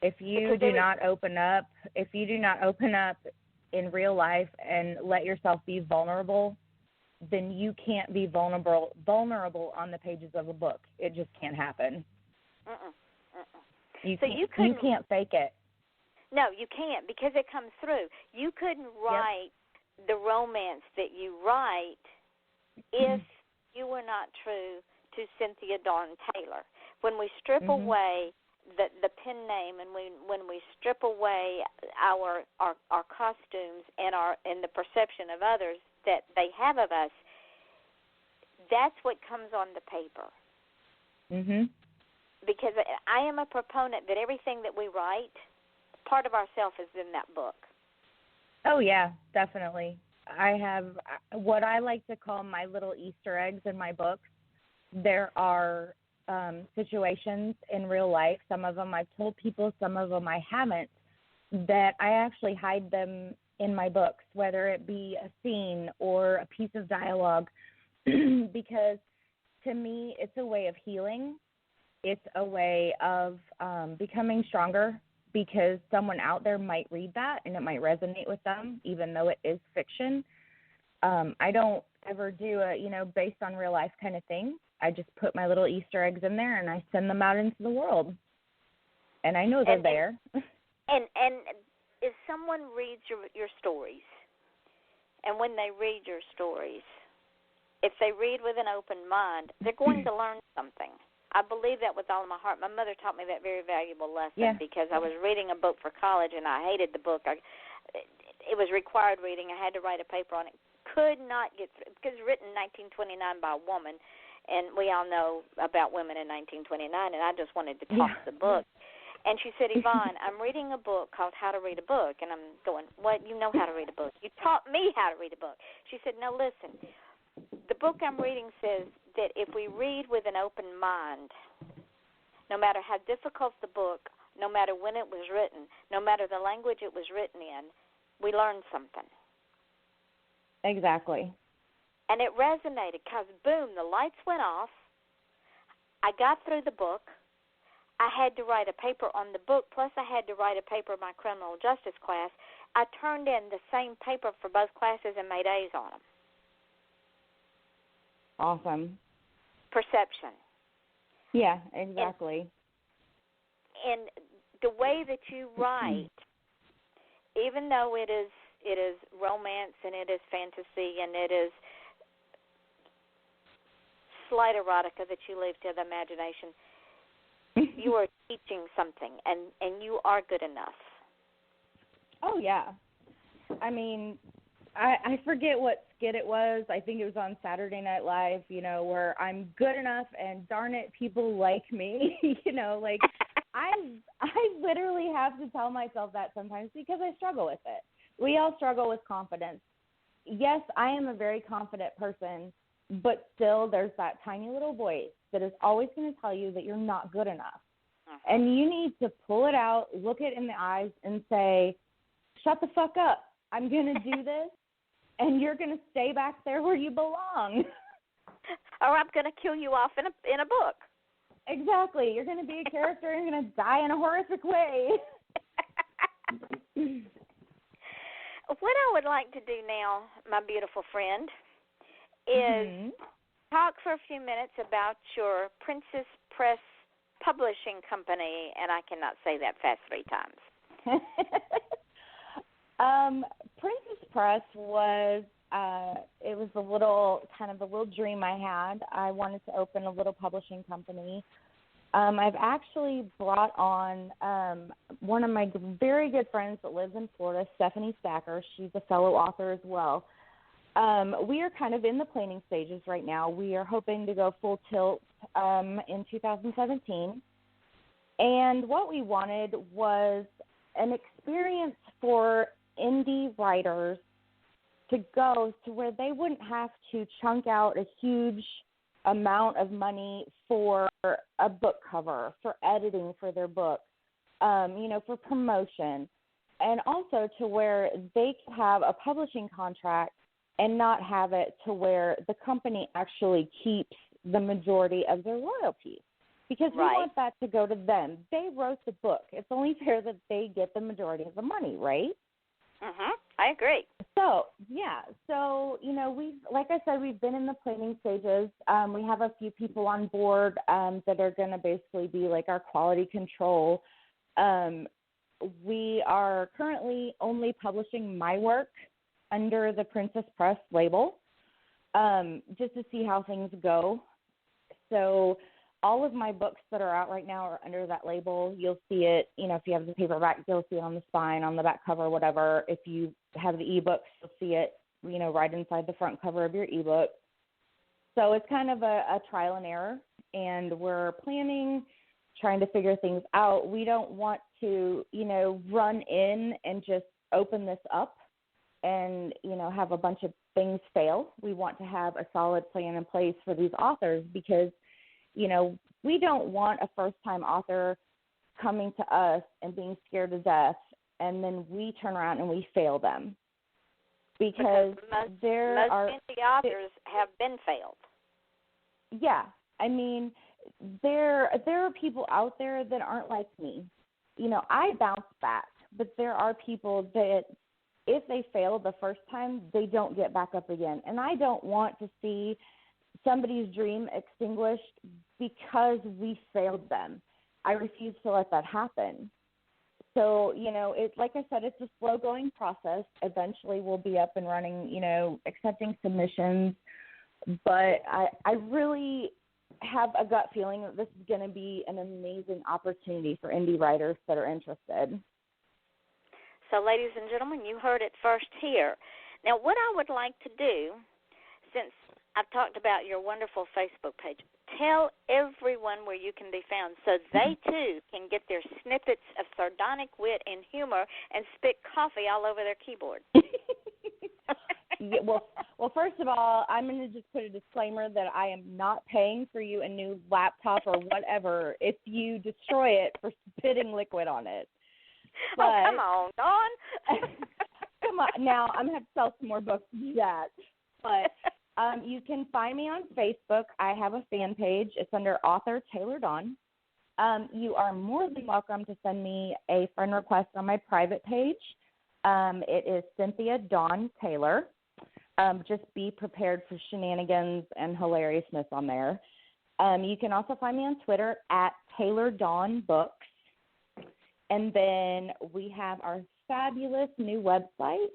If you do not open up in real life and let yourself be vulnerable, then you can't be vulnerable on the pages of a book. It just can't happen. You can't fake it. No, you can't, because it comes through. You couldn't write the romance that you write if you were not true to Cynthia Dawn Taylor. When we strip away the pen name, and when we strip away our costumes and the perception of others that they have of us, that's what comes on the paper. Because I am a proponent that everything that we write, part of ourself is in that book. Oh, yeah, definitely. I have what I like to call my little Easter eggs in my books. There are situations in real life, some of them I've told people, some of them I haven't, that I actually hide them in my books, whether it be a scene or a piece of dialogue, because to me it's a way of healing. It's a way of becoming stronger, because someone out there might read that and it might resonate with them, even though it is fiction. I don't ever do a, based on real life kind of thing. I just put my little Easter eggs in there and I send them out into the world. And I know they're there. And if someone reads your stories, and when they read your stories, if they read with an open mind, they're going to learn something. I believe that with all of my heart. My mother taught me that very valuable lesson because I was reading a book for college, and I hated the book. It was required reading. I had to write a paper on it. Could not get through because it was written in 1929 by a woman, and we all know about women in 1929, and I just wanted to toss the book. And she said, Yvonne, I'm reading a book called How to Read a Book. And I'm going, what? You know how to read a book. You taught me how to read a book. She said, no, listen. The book I'm reading says that if we read with an open mind, no matter how difficult the book, no matter when it was written, no matter the language it was written in, we learn something. Exactly. And it resonated because, boom, the lights went off. I got through the book. I had to write a paper on the book, plus I had to write a paper in my criminal justice class. I turned in the same paper for both classes and made A's on them. Awesome. Perception. Yeah, exactly. And the way that you write, even though it is romance and it is fantasy and it is slight erotica that you leave to the imagination, you are teaching something, and you are good enough. Oh, yeah. I mean, I forget what skit it was. I think it was on Saturday Night Live, where I'm good enough and darn it, people like me. I literally have to tell myself that sometimes because I struggle with it. We all struggle with confidence. Yes, I am a very confident person, but still there's that tiny little voice that is always going to tell you that you're not good enough. And you need to pull it out, look it in the eyes, and say, shut the fuck up. I'm going to do this, and you're going to stay back there where you belong. Or I'm going to kill you off in a book. Exactly. You're going to be a character and you're going to die in a horrific way. What I would like to do now, my beautiful friend, is talk for a few minutes about your Princess Press publishing company, and I cannot say that fast 3 times. Princess Press was it was a little dream I had. I wanted to open a little publishing company. I've actually brought on one of my very good friends that lives in Florida, Stephanie Stacker. She's a fellow author as well. We are kind of in the planning stages right now. We are hoping to go full tilt in 2017. And what we wanted was an experience for indie writers to go to where they wouldn't have to chunk out a huge amount of money for a book cover, for editing for their book, for promotion, and also to where they could have a publishing contract and not have it to where the company actually keeps the majority of their royalties. Because we want that to go to them. They wrote the book. It's only fair that they get the majority of the money, right? I agree. So, we've, like I said, we've been in the planning stages. We have a few people on board that are going to basically be like our quality control. We are currently only publishing my work under the Princess Press label. just to see how things go. So all of my books that are out right now are under that label. You'll see it, if you have the paperback, you'll see it on the spine, on the back cover, whatever. If you have the ebooks, you'll see it, right inside the front cover of your ebook. So it's kind of a trial and error, and we're trying to figure things out. We don't want to, run in and just open this up and, have a bunch of things fail. We want to have a solid plan in place for these authors because, we don't want a first-time author coming to us and being scared to death, and then we turn around and we fail them. Because most indie authors have been failed. Yeah. I mean, there are people out there that aren't like me. I bounce back, but there are people that if they fail the first time, they don't get back up again. And I don't want to see somebody's dream extinguished because we failed them. I refuse to let that happen. So, it's like I said, it's a slow-going process. Eventually we'll be up and running, accepting submissions. But I really have a gut feeling that this is going to be an amazing opportunity for indie writers that are interested. So, ladies and gentlemen, you heard it first here. Now, what I would like to do, since I've talked about your wonderful Facebook page, tell everyone where you can be found so they, too, can get their snippets of sardonic wit and humor and spit coffee all over their keyboard. Yeah, well, first of all, I'm going to just put a disclaimer that I am not paying for you a new laptop or whatever if you destroy it for spitting liquid on it. But, oh, come on, Dawn. Come on. Now, I'm going to have to sell some more books to do that. But you can find me on Facebook. I have a fan page. It's under author Taylor Dawn. You are more than welcome to send me a friend request on my private page. It is Cynthia Dawn Taylor. Just be prepared for shenanigans and hilariousness on there. You can also find me on Twitter at Taylor Dawn Books. And then we have our fabulous new website.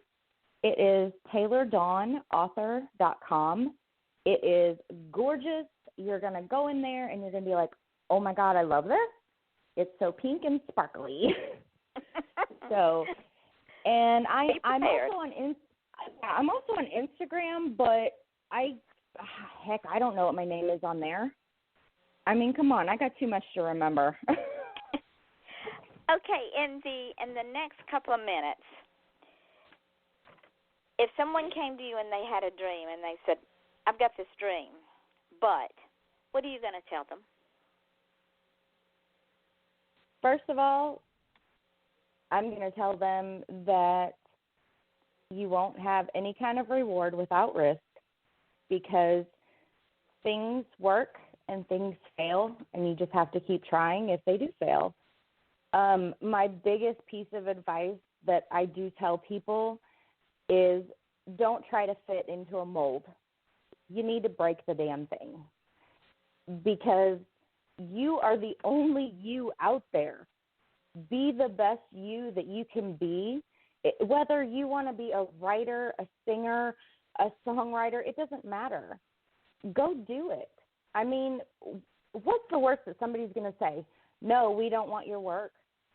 It is TaylorDawnAuthor.com. It is gorgeous. You're going to go in there and you're going to be like, oh, my God, I love this. It's so pink and sparkly. So, and I'm also on Instagram, but I don't know what my name is on there. I mean, come on, I got too much to remember. Okay, in the next couple of minutes, if someone came to you and they had a dream and they said, I've got this dream, but what are you going to tell them? First of all, I'm going to tell them that you won't have any kind of reward without risk because things work and things fail, and you just have to keep trying if they do fail. My biggest piece of advice that I do tell people is don't try to fit into a mold. You need to break the damn thing because you are the only you out there. Be the best you that you can be. Whether you want to be a writer, a singer, a songwriter, it doesn't matter. Go do it. I mean, what's the worst that somebody's going to say? No, we don't want your work.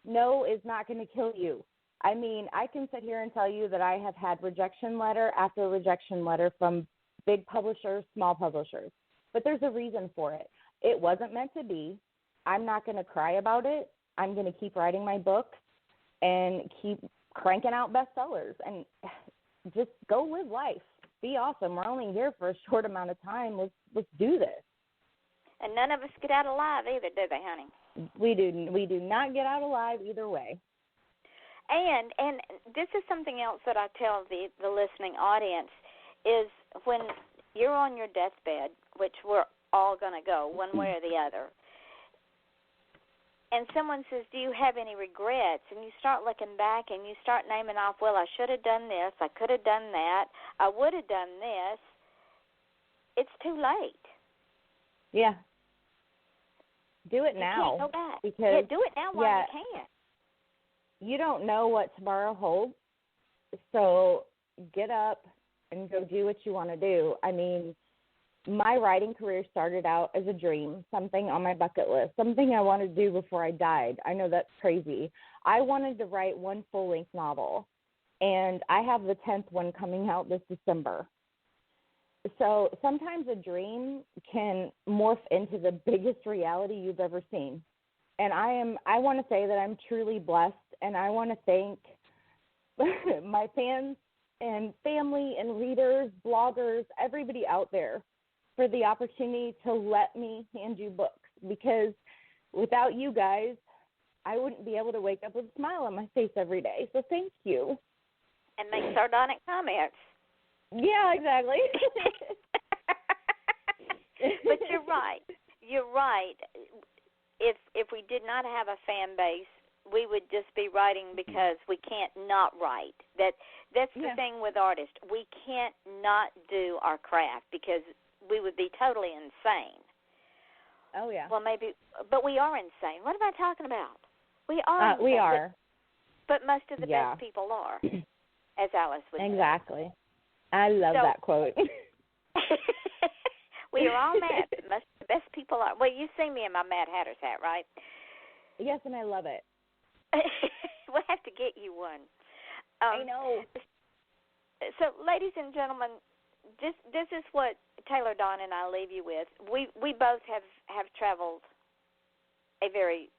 No is not going to kill you. I mean, I can sit here and tell you that I have had rejection letter after rejection letter from big publishers, small publishers. But there's a reason for it. It wasn't meant to be. I'm not going to cry about it. I'm going to keep writing my books and keep cranking out bestsellers and just go live life. Be awesome. We're only here for a short amount of time. Let's do this. And none of us get out alive either, do they, honey? We do not get out alive either way. And this is something else that I tell the listening audience is when you're on your deathbed, which we're all going to go one way or the other, and someone says, do you have any regrets? And you start looking back and you start naming off, well, I should have done this, I could have done that, I would have done this. It's too late. Yeah. Do it now. You can't go back. Because, do it now while you can. You don't know what tomorrow holds, so get up, and go do what you want to do. I mean, my writing career started out as a dream, something on my bucket list, something I wanted to do before I died. I know that's crazy. I wanted to write one full-length novel, and I have the 10th one coming out this December. So sometimes a dream can morph into the biggest reality you've ever seen. And I want to say that I'm truly blessed, and I want to thank my fans and family and readers, bloggers, everybody out there for the opportunity to let me hand you books, because without you guys, I wouldn't be able to wake up with a smile on my face every day. So thank you. And make sardonic comments. Yeah, exactly. But you're right. You're right. If we did not have a fan base, we would just be writing because we can't not write. That's the thing with artists. We can't not do our craft because we would be totally insane. Oh, yeah. Well, maybe, but we are insane. What am I talking about? We are insane. We are. But most of the best people are, as Alice would say. Exactly. I love that quote. We are all mad, but most of the best people are. Well, you see me in my Mad Hatter's hat, right? Yes, and I love it. We'll have to get you one. I know. So, ladies and gentlemen, this is what Taylor, Dawn, and I leave you with. We both have traveled a very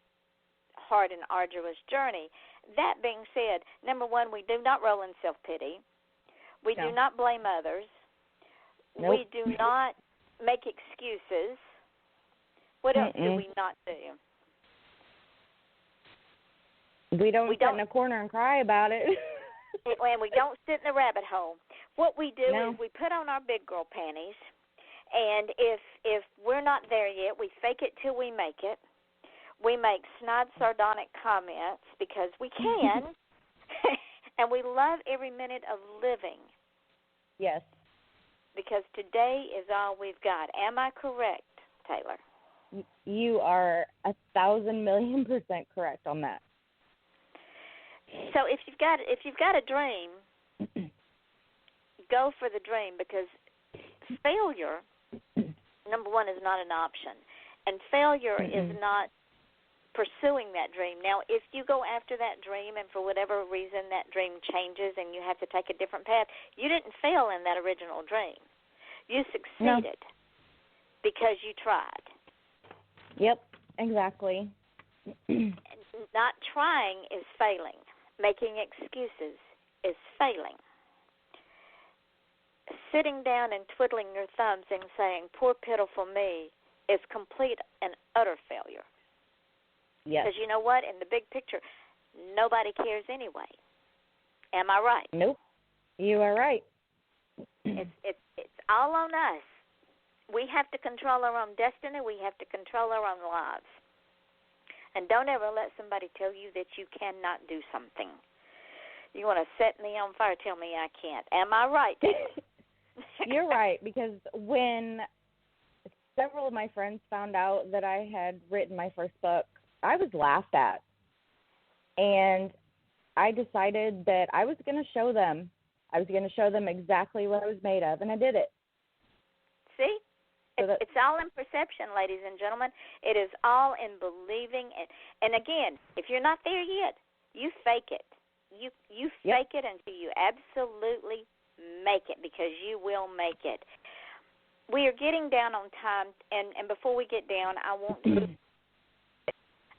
hard and arduous journey. That being said, number one, we do not roll in self-pity. We do not blame others. Nope. We do not make excuses. What else do we not do? We don't sit in a corner and cry about it. And we don't sit in the rabbit hole. What we do is we put on our big girl panties, and if we're not there yet, we fake it till we make it. We make snide, sardonic comments because we can, and we love every minute of living. Yes. Because today is all we've got. Am I correct, Taylor? You are 1,000,000,000% correct on that. So if you've got a dream, go for the dream, because failure, number one, is not an option, and failure is not pursuing that dream. Now, if you go after that dream and for whatever reason that dream changes and you have to take a different path, you didn't fail in that original dream. You succeeded because you tried. Yep, exactly. Not trying is failing. Making excuses is failing. Sitting down and twiddling your thumbs and saying, poor pitiful me, is complete and utter failure. Yes. Because you know what? In the big picture, nobody cares anyway. Am I right? Nope. You are right. It's all on us. We have to control our own destiny. We have to control our own lives. And don't ever let somebody tell you that you cannot do something. You want to set me on fire, tell me I can't. Am I right? You're right, because when several of my friends found out that I had written my first book, I was laughed at. And I decided that I was going to show them. I was going to show them exactly what I was made of, and I did it. See? It's all in perception, ladies and gentlemen. It is all in believing. And again, if you're not there yet, you fake it. You fake it until you absolutely make it, because you will make it. We are getting down on time, and before we get down, I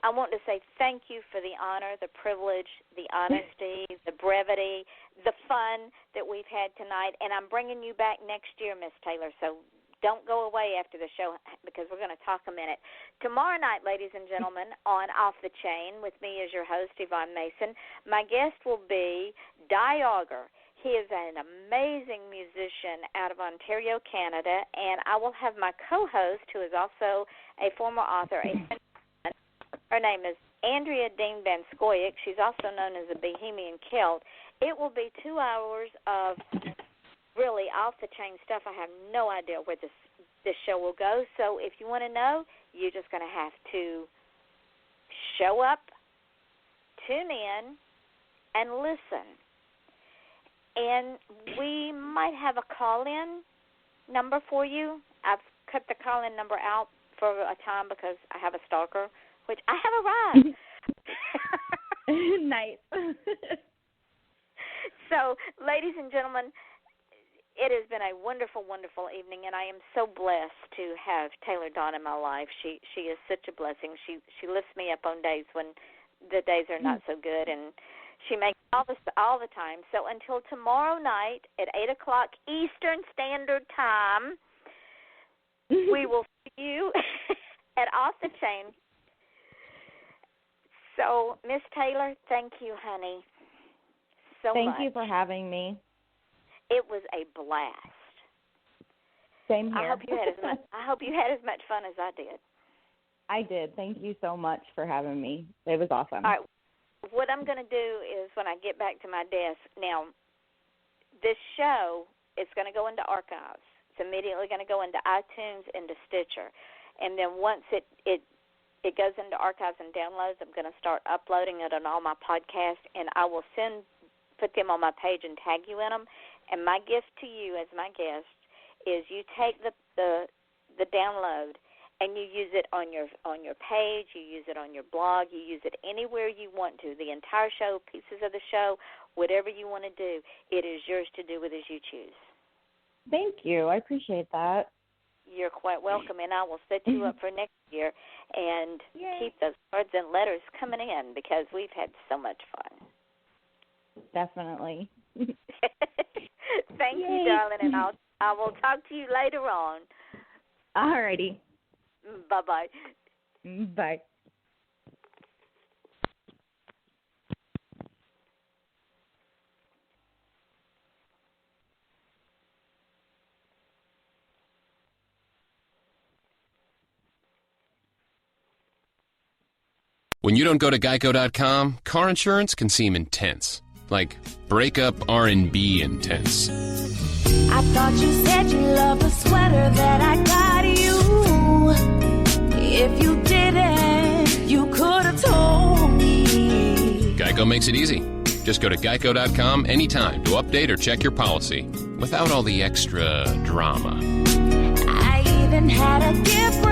want to say thank you for the honor, the privilege, the honesty, the brevity, the fun that we've had tonight. And I'm bringing you back next year, Miss Taylor, so don't go away after the show, because we're going to talk a minute. Tomorrow night, ladies and gentlemen, on Off the Chain, with me as your host, Yvonne Mason, my guest will be Di Auger. He is an amazing musician out of Ontario, Canada, and I will have my co-host, who is also a former author. Her name is Andrea Dean Van Scoyoc. She's also known as the Bohemian Celt. It will be 2 hours of really off-the-chain stuff. I have no idea where this show will go. So if you want to know, you're just going to have to show up, tune in, and listen. And we might have a call-in number for you. I've cut the call-in number out for a time because I have a stalker, which I have arrived. Nice. So, ladies and gentlemen, it has been a wonderful, wonderful evening, and I am so blessed to have Taylor Dawn in my life. She is such a blessing. She lifts me up on days when the days are not so good, and she makes all the time. So until tomorrow night at 8 o'clock Eastern Standard Time, we will see you at Off the Chain. So, Miss Taylor, thank you, honey, so much. Thank you for having me. It was a blast. Same here. I hope you had as much fun as I did. I did. Thank you so much for having me. It was awesome. All right. What I'm going to do is when I get back to my desk, now, this show is going to go into archives. It's immediately going to go into iTunes, into Stitcher. And then once it goes into archives and downloads, I'm going to start uploading it on all my podcasts, and I will put them on my page and tag you in them. And my gift to you as my guest is you take the download and you use it on your page, you use it on your blog, you use it anywhere you want to. The entire show, pieces of the show, whatever you want to do, it is yours to do with as you choose. Thank you. I appreciate that. You're quite welcome, and I will set you up for next year and Yay. keep those cards and letters coming in because we've had so much fun. Definitely. Thank Yay. you, darling, and I will talk to you later on. Alrighty. Bye-bye. Bye. When you don't go to Geico.com, car insurance can seem intense. Like breakup R&B intense. I thought you said you loved the sweater that I got you. If you didn't, you could have told me. Geico makes it easy. Just go to Geico.com anytime to update or check your policy without all the extra drama. I even had a gift